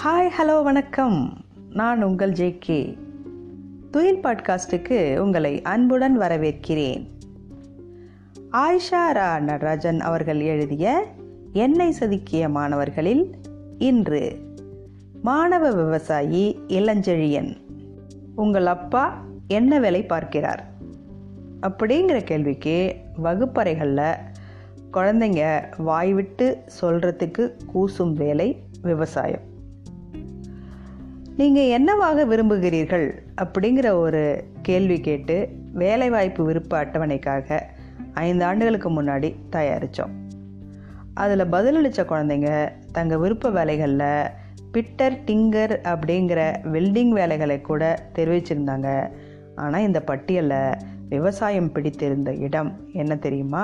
Hi hello வணக்கம். நான் உங்கள் ஜேகே. துயில் பாட்காஸ்டுக்கு உங்களை அன்புடன் வரவேற்கிறேன். ஆயிஷா ரா நடராஜன் அவர்கள் எழுதிய என்னை செதுக்கிய மாணவர்களில் இன்று மாணவ விவசாயி இளஞ்செழியன் உங்கள் அப்பா என்ன வேலை பார்க்கிறார் அப்படிங்கிற கேள்விக்கு வகுப்பறைகளில் குழந்தைங்க வாய்விட்டு சொல்கிறதுக்கு கூசும் வேலை விவசாயம். நீங்கள் என்னவாக விரும்புகிறீர்கள் அப்படிங்கிற ஒரு கேள்வி கேட்டு வேலைவாய்ப்பு விருப்ப அட்டவணைக்காக 5 ஆண்டுகளுக்கு முன்னாடி தயாரித்தோம். அதில் பதிலளித்த குழந்தைங்க தங்கள் விருப்ப வேலைகளில் பிட்டர் டிங்கர் அப்படிங்கிற வெல்டிங் வேலைகளை கூட தெரிவிச்சிருந்தாங்க. ஆனால் இந்த பட்டியலில் விவசாயம் பிடித்திருந்த இடம் என்ன தெரியுமா?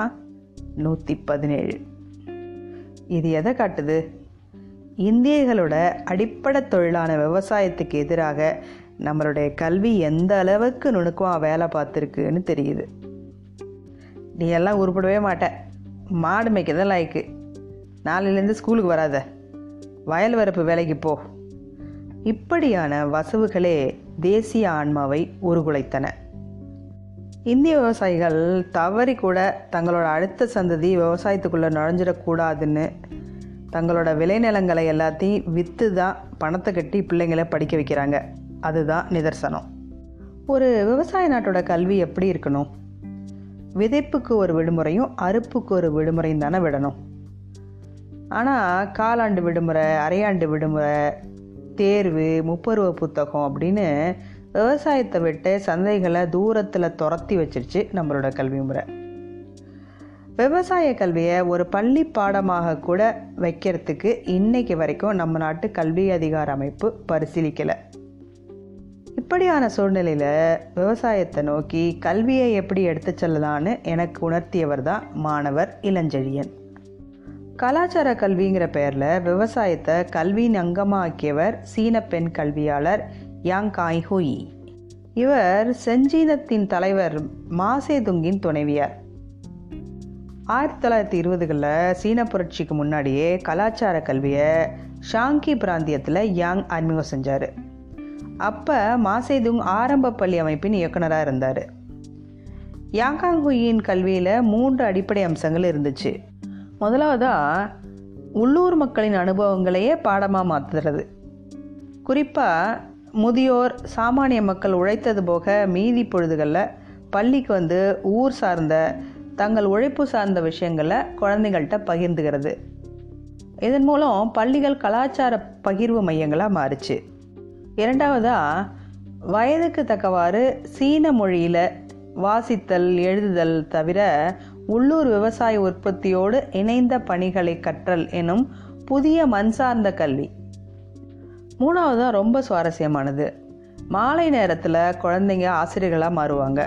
117. இது எதை காட்டுது? இந்தியர்களோட அடிப்படை தொழிலான விவசாயத்துக்கு எதிராக நம்மளுடைய கல்வி எந்த அளவுக்கு நுணுக்கமாக வேலை பார்த்துருக்குன்னு தெரியுது. நீ எல்லாம் உருப்படவே மாட்ட, மாடு மேய்க்கதான் லாய்க்கு, நாளையிலேருந்து ஸ்கூலுக்கு வராத, வயல் வரப்பு வேலைக்கு போ, இப்படியான வசவுகளே தேசிய ஆன்மாவை உருகுலைத்தன. இந்திய விவசாயிகள் தவறி கூட தங்களோட அடுத்த சந்ததி விவசாயத்துக்குள்ளே நுழைஞ்சிடக்கூடாதுன்னு தங்களோட விளைநிலங்களை எல்லாத்தையும் விற்று தான் பணத்தை கட்டி பிள்ளைங்களை படிக்க வைக்கிறாங்க. அதுதான் நிதர்சனம். ஒரு விவசாய நாட்டோட கல்வி எப்படி இருக்கணும்? விதைப்புக்கு ஒரு விடுமுறையும் அறுப்புக்கு ஒரு விடுமுறையும் தானே விடணும். ஆனால் காலாண்டு விடுமுறை, அரையாண்டு விடுமுறை, தேர்வு, முப்பருவ புத்தகம் அப்படின்னு விவசாயத்தை விட்டு சந்தைகளை தூரத்தில் துரத்தி வச்சிருச்சு நம்மளோட கல்வி முறை. விவசாய கல்வியை ஒரு பள்ளி பாடமாக கூட வைக்கிறதுக்கு இன்னைக்கு வரைக்கும் நம்ம நாட்டு கல்வி அதிகார அமைப்பு பரிசீலிக்கலை. இப்படியான சூழ்நிலையில் விவசாயத்தை நோக்கி கல்வியை எப்படி எடுத்து செல்லலான்னு எனக்கு உணர்த்தியவர் தான் மாணவர் இளஞ்செழியன். கலாச்சார கல்விங்கிற பெயரில் விவசாயத்தை கல்வியின் அங்கமாக்கியவர் சீன பெண் கல்வியாளர் யாங் காய்ஹுயி. இவர் செஞ்சீனத்தின் தலைவர் மாசேதுங்கின் துணைவியார். 1920களில் சீன புரட்சிக்கு முன்னாடியே கலாச்சார கல்வியை ஷாங்கி பிராந்தியத்தில் யாங் அறிமுகம் செஞ்சார். அப்போ மாசேதுங் ஆரம்ப பள்ளி அமைப்பின் இயக்குனராக இருந்தார். யாங்காங்குயின் கல்வியில் 3 அடிப்படை அம்சங்கள் இருந்துச்சு. முதலாவதாக உள்ளூர் மக்களின் அனுபவங்களையே பாடமாக மாற்றுறது. குறிப்பாக முதியோர், சாமானிய மக்கள் உழைத்தது போக மீதி பொழுதுகளில் பள்ளிக்கு வந்து ஊர் சார்ந்த தங்கள் உழைப்பு சார்ந்த விஷயங்களை குழந்தைகள்கிட்ட பகிர்ந்துகிறது. இதன் மூலம் பள்ளிகள் கலாச்சார பகிர்வு மையங்களாக மாறுச்சு. இரண்டாவதாக வயதுக்கு தக்கவாறு சீன மொழியில் வாசித்தல், எழுதுதல் தவிர உள்ளூர் விவசாய உற்பத்தியோடு இணைந்த பணிகளை கற்றல் எனும் புதிய மண் சார்ந்த கல்வி. மூணாவதாக ரொம்ப சுவாரஸ்யமானது, மாலை நேரத்தில் குழந்தைங்க ஆசிரியர்களாக மாறுவாங்க.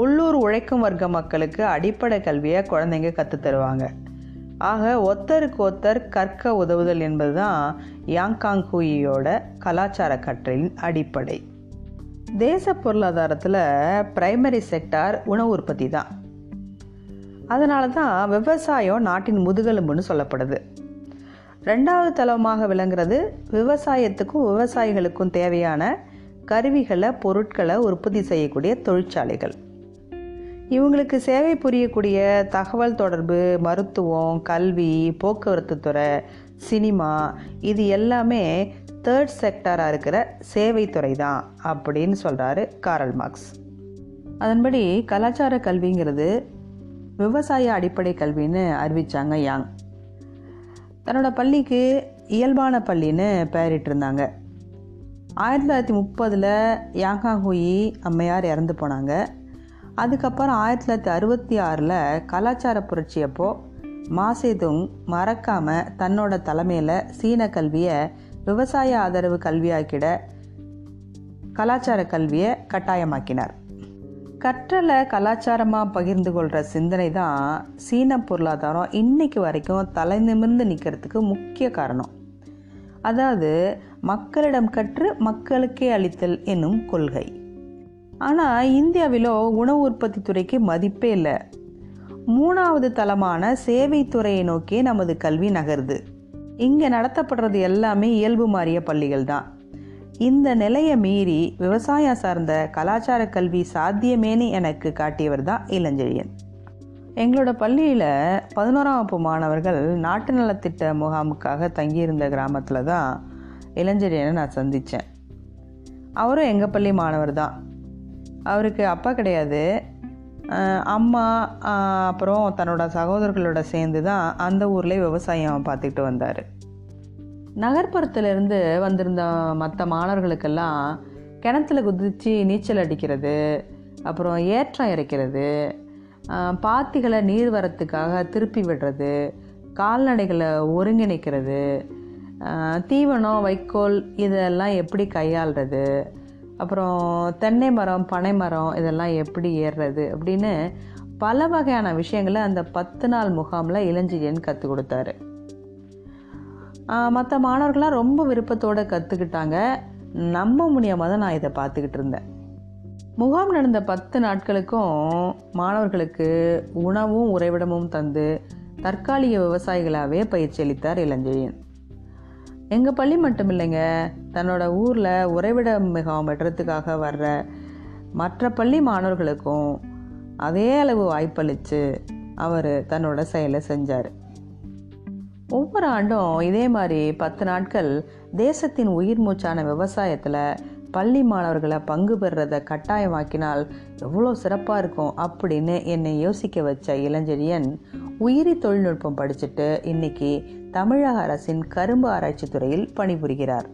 உள்ளூர் உழைக்கும் வர்க்க மக்களுக்கு அடிப்படை கல்வியை குழந்தைங்க கற்றுத்தருவாங்க. ஆக ஒத்தருக்கு ஒத்தர் கற்க உதவுதல் என்பது தான் யாங்காங்குயியோட கலாச்சார கற்றலின் அடிப்படை. தேச பொருளாதாரத்தில் பிரைமரி செக்டார் உணவு உற்பத்தி தான். அதனால தான் விவசாயம் நாட்டின் முதுகெலும்புன்னு சொல்லப்படுது. 2வது தளமாக விளங்குறது விவசாயத்துக்கும் விவசாயிகளுக்கும் தேவையான கருவிகளை, பொருட்களை உற்பத்தி செய்யக்கூடிய தொழிற்சாலைகள். இவங்களுக்கு சேவை புரியக்கூடிய தகவல் தொடர்பு, மருத்துவம், கல்வி, போக்குவரத்து துறை, சினிமா, இது எல்லாமே 3rd செக்டாராக இருக்கிற சேவைத்துறை தான் அப்படின்னு சொல்கிறாரு காரல் மார்க்ஸ். அதன்படி கலாச்சார கல்விங்கிறது விவசாய அடிப்படை கல்வின்னு அறிவித்தாங்க யாங். தன்னோட பள்ளிக்கு இயல்பான பள்ளின்னு பெயரிட்டிருந்தாங்க. 1930 யாங்காங்குயி அம்மையார் இறந்து போனாங்க. அதுக்கப்புறம் 1966 கலாச்சார புரட்சி அப்போ மாசேதுங் மறக்காமல் தன்னோட தலைமையில் சீன கல்வியை விவசாய ஆதரவு கல்வியாக்கிட கலாச்சார கல்வியை கட்டாயமாக்கினார். கற்றலை கலாச்சாரமாக பகிர்ந்து கொள்கிற சிந்தனை தான் சீன பொருளாதாரம் இன்னைக்கு வரைக்கும் தலை நிமிர்ந்து நிற்கிறதுக்கு முக்கிய காரணம். அதாவது மக்களிடம் கற்று மக்களுக்கே அளித்தல் என்னும் கொள்கை. ஆனால் இந்தியாவிலோ உணவு உற்பத்தி துறைக்கு மதிப்பே இல்லை. 3வது தளமான சேவைத்துறையை நோக்கி நமது கல்வி நகருது. இங்கே நடத்தப்படுறது எல்லாமே இயல்பு மாறிய பள்ளிகள் தான். இந்த நிலையை மீறி விவசாயம் சார்ந்த கலாச்சார கல்வி சாத்தியமேனு எனக்கு காட்டியவர் தான் இளஞ்செழியன். எங்களோட பள்ளியில் 11ஆம் வகுப்பு மாணவர்கள் நாட்டு நலத்திட்ட முகாமுக்காக தங்கியிருந்த கிராமத்தில் தான் இளஞ்செழியனை நான் சந்தித்தேன். அவரும் எங்கள் பள்ளி மாணவர் தான். அவருக்கு அப்பா கிடையாது, அம்மா அப்புறம் தன்னோட சகோதரர்களோட சேர்ந்து தான் அந்த ஊரில் விவசாயம் பார்த்துக்கிட்டு வந்தார். நகர்ப்புறத்திலிருந்து வந்திருந்த மற்ற மாணவர்களுக்கெல்லாம் கிணத்துல குதித்து நீச்சல் அடிக்கிறது, அப்புறம் ஏற்றம் இறைக்கிறது, பாத்திகளை நீர் வரத்துக்காக திருப்பி விடுறது, கால்நடைகளை ஒருங்கிணைக்கிறது, தீவனம் வைக்கோல் இதெல்லாம் எப்படி கையாளுறது, அப்புறம் தென்னை மரம் பனை மரம் இதெல்லாம் எப்படி ஏறுறது அப்படின்னு பல வகையான விஷயங்களை அந்த 10 நாள் முகாமில் இளஞ்செழியன் கற்றுக் கொடுத்தாரு. மற்ற மாணவர்கள்லாம் ரொம்ப விருப்பத்தோடு கற்றுக்கிட்டாங்க. நம்ப முடியாமல் தான் நான் இதை பார்த்துக்கிட்டு இருந்தேன். முகாம் நடந்த 10 நாட்களுக்கும் மாணவர்களுக்கு உணவும் உறைவிடமும் தந்து தற்காலிக விவசாயிகளாகவே பயிற்சி அளித்தார் இளஞ்செழியன். எங்கள் பள்ளி மட்டும் இல்லைங்க, தன்னோட ஊரில் உறைவிட முகாம் வெட்டுறதுக்காக வர்ற மற்ற பள்ளி மாணவர்களுக்கும் அதே அளவு வாய்ப்பளித்து அவர் தன்னோட செயலை செஞ்சார். ஒவ்வொரு ஆண்டும் இதே மாதிரி 10 நாட்கள் தேசத்தின் உயிர் மூச்சான விவசாயத்தில் பள்ளி மாணவர்களை பங்கு பெறுறதை கட்டாயமாக்கினால் எவ்வளோ சிறப்பாக இருக்கும் அப்படின்னு என்னை யோசிக்க வச்ச இளஞ்செழியன் உயிரி தொழில்நுட்பம் படிச்சுட்டு இன்னைக்கு தமிழக அரசின் கரும்பு ஆராய்ச்சி துறையில் பணிபுரிகிறார்.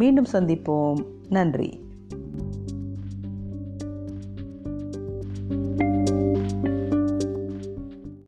மீண்டும் சந்திப்போம். நன்றி.